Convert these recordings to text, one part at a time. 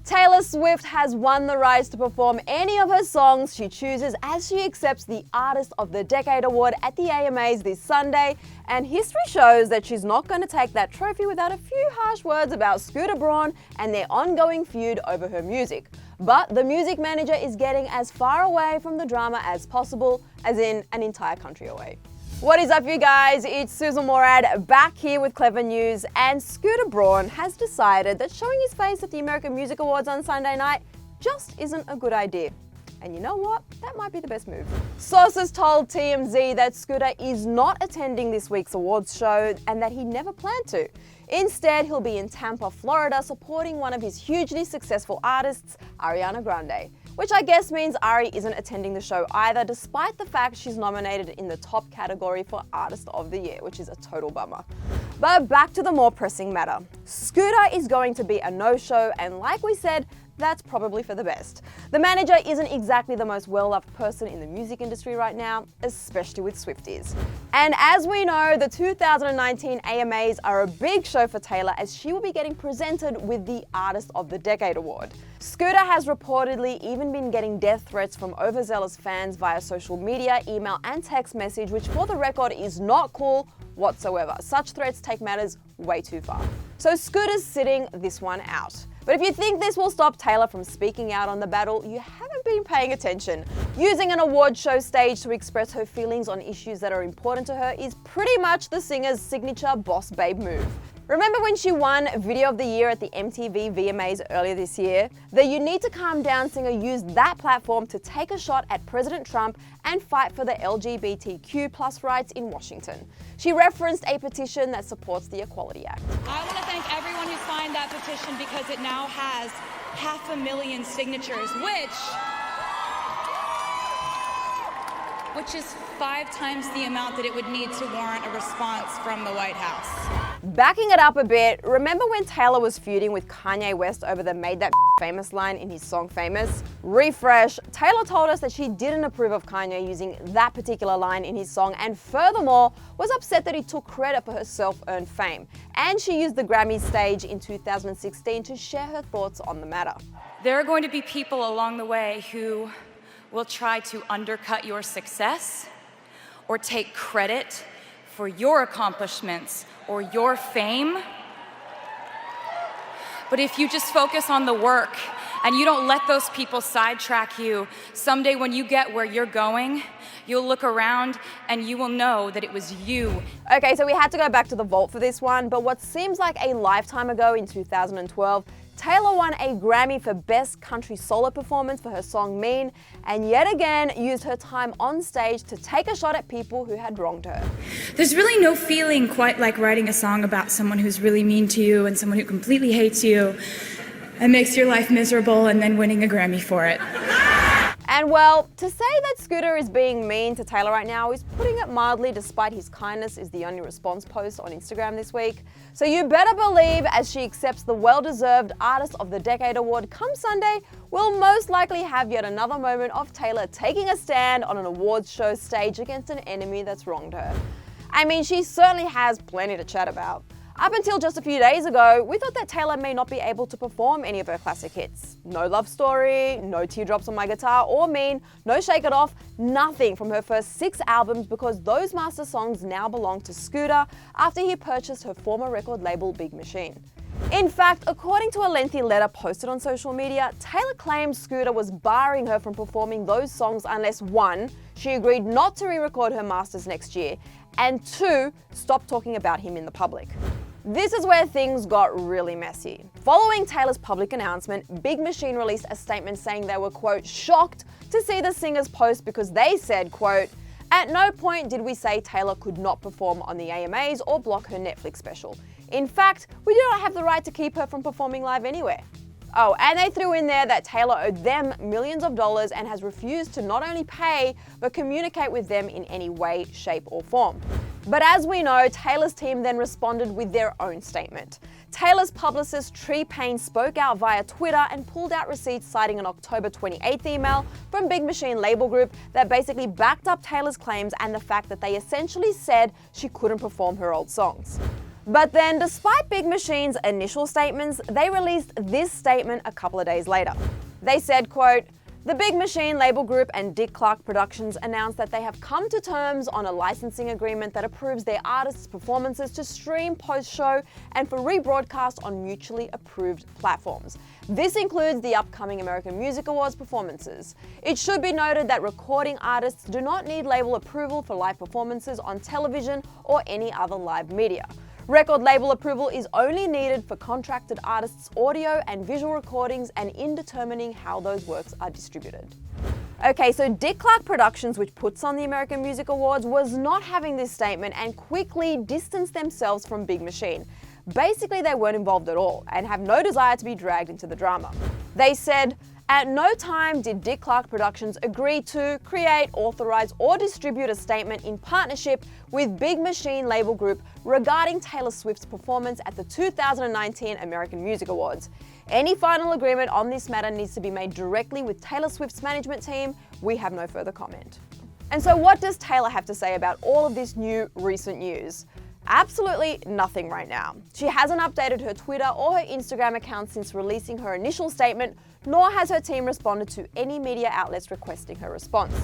Taylor Swift has won the rights to perform any of her songs she chooses as she accepts the Artist of the Decade award at the AMAs this Sunday, and history shows that she's not going to take that trophy without a few harsh words about Scooter Braun and their ongoing feud over her music. But the music manager is getting as far away from the drama as possible, as in an entire country away. What is up, you guys? It's Sussan Mourad back here with Clevver News, and Scooter Braun has decided that showing his face at the American Music Awards on Sunday night just isn't a good idea. And you know what? That might be the best move. Sources told TMZ that Scooter is not attending this week's awards show and that he never planned to. Instead, he'll be in Tampa, Florida, supporting one of his hugely successful artists, Ariana Grande. Which I guess means Ari isn't attending the show either, despite the fact she's nominated in the top category for Artist of the Year, which is a total bummer. But back to the more pressing matter. Scooter is going to be a no-show, and like we said, that's probably for the best. The manager isn't exactly the most well-loved person in the music industry right now, especially with Swifties. And as we know, the 2019 AMAs are a big show for Taylor, as she will be getting presented with the Artist of the Decade award. Scooter has reportedly even been getting death threats from overzealous fans via social media, email and text message, which for the record is not cool whatsoever. Such threats take matters way too far. So Scooter's sitting this one out. But if you think this will stop Taylor from speaking out on the battle, you haven't been paying attention. Using an award show stage to express her feelings on issues that are important to her is pretty much the singer's signature boss babe move. Remember when she won Video of the Year at the MTV VMAs earlier this year? The You Need to Calm Down singer used that platform to take a shot at President Trump and fight for the LGBTQ+ rights in Washington. She referenced a petition that supports the Equality Act. I want to thank everyone who signed that petition because it now has 500,000 signatures, which is 5 times the amount that it would need to warrant a response from the White House. Backing it up a bit, remember when Taylor was feuding with Kanye West over the "Made That Famous" line in his song Famous? Refresh, Taylor told us that she didn't approve of Kanye using that particular line in his song, and furthermore, was upset that he took credit for her self-earned fame. And she used the Grammy stage in 2016 to share her thoughts on the matter. There are going to be people along the way who will try to undercut your success or take credit for your accomplishments or your fame. But if you just focus on the work and you don't let those people sidetrack you, someday when you get where you're going, you'll look around and you will know that it was you. Okay, so we had to go back to the vault for this one, but what seems like a lifetime ago in 2012, Taylor won a Grammy for Best Country Solo Performance for her song Mean, and yet again used her time on stage to take a shot at people who had wronged her. There's really no feeling quite like writing a song about someone who's really mean to you and someone who completely hates you and makes your life miserable and then winning a Grammy for it. And well, to say that Scooter is being mean to Taylor right now is putting it mildly, despite his kindness is the only response post on Instagram this week. So you better believe, as she accepts the well-deserved Artist of the Decade award come Sunday, we'll most likely have yet another moment of Taylor taking a stand on an awards show stage against an enemy that's wronged her. I mean, she certainly has plenty to chat about. Up until just a few days ago, we thought that Taylor may not be able to perform any of her classic hits. No Love Story, no Teardrops on My Guitar or Mean, no Shake It Off, nothing from her first 6 albums, because those master songs now belong to Scooter after he purchased her former record label Big Machine. In fact, according to a lengthy letter posted on social media, Taylor claims Scooter was barring her from performing those songs unless 1, she agreed not to re-record her masters next year, and 2, stop talking about him in the public. This is where things got really messy. Following Taylor's public announcement, Big Machine released a statement saying they were, quote, shocked to see the singer's post because they said, quote, at no point did we say Taylor could not perform on the AMAs or block her Netflix special. In fact, we do not have the right to keep her from performing live anywhere. Oh, and they threw in there that Taylor owed them millions of dollars and has refused to not only pay, but communicate with them in any way, shape, or form. But as we know, Taylor's team then responded with their own statement. Taylor's publicist Tree Payne spoke out via Twitter and pulled out receipts citing an October 28th email from Big Machine label group that basically backed up Taylor's claims and the fact that they essentially said she couldn't perform her old songs. But then, despite Big Machine's initial statements, they released this statement a couple of days later. They said, quote, "The Big Machine label group and Dick Clark Productions announced that they have come to terms on a licensing agreement that approves their artists' performances to stream post-show and for rebroadcast on mutually approved platforms. This includes the upcoming American Music Awards performances. It should be noted that recording artists do not need label approval for live performances on television or any other live media. Record label approval is only needed for contracted artists' audio and visual recordings and in determining how those works are distributed." Okay, so Dick Clark Productions, which puts on the American Music Awards, was not having this statement and quickly distanced themselves from Big Machine. Basically, they weren't involved at all and have no desire to be dragged into the drama. They said, "At no time did Dick Clark Productions agree to create, authorize, or distribute a statement in partnership with Big Machine label group regarding Taylor Swift's performance at the 2019 American Music Awards. Any final agreement on this matter needs to be made directly with Taylor Swift's management team. We have no further comment." And so what does Taylor have to say about all of this new recent news? Absolutely nothing right now. She hasn't updated her Twitter or her Instagram account since releasing her initial statement, nor has her team responded to any media outlets requesting her response.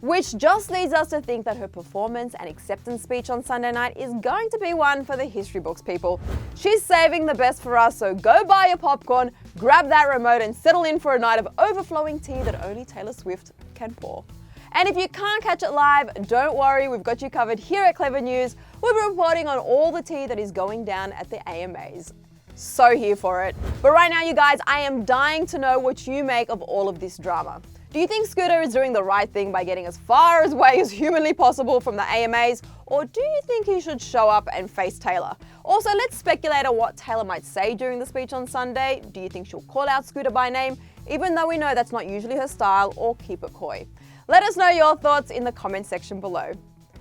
Which just leads us to think that her performance and acceptance speech on Sunday night is going to be one for the history books, people. She's saving the best for us, so go buy your popcorn, grab that remote, and settle in for a night of overflowing tea that only Taylor Swift can pour. And if you can't catch it live, don't worry, we've got you covered here at Clevver News. We'll be reporting on all the tea that is going down at the AMAs. So here for it. But right now, you guys, I am dying to know what you make of all of this drama. Do you think Scooter is doing the right thing by getting as far away as humanly possible from the AMAs, or do you think he should show up and face Taylor? Also, let's speculate on what Taylor might say during the speech on Sunday. Do you think she'll call out Scooter by name, even though we know that's not usually her style, or keep it coy? Let us know your thoughts in the comment section below.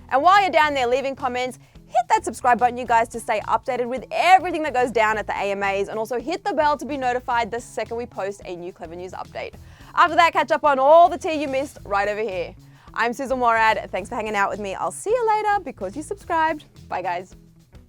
And while you're down there leaving comments, hit that subscribe button, you guys, to stay updated with everything that goes down at the AMAs, and also hit the bell to be notified the second we post a new Clevver News update. After that, catch up on all the tea you missed right over here. I'm Sussan Mourad. Thanks for hanging out with me. I'll see you later because you subscribed. Bye, guys.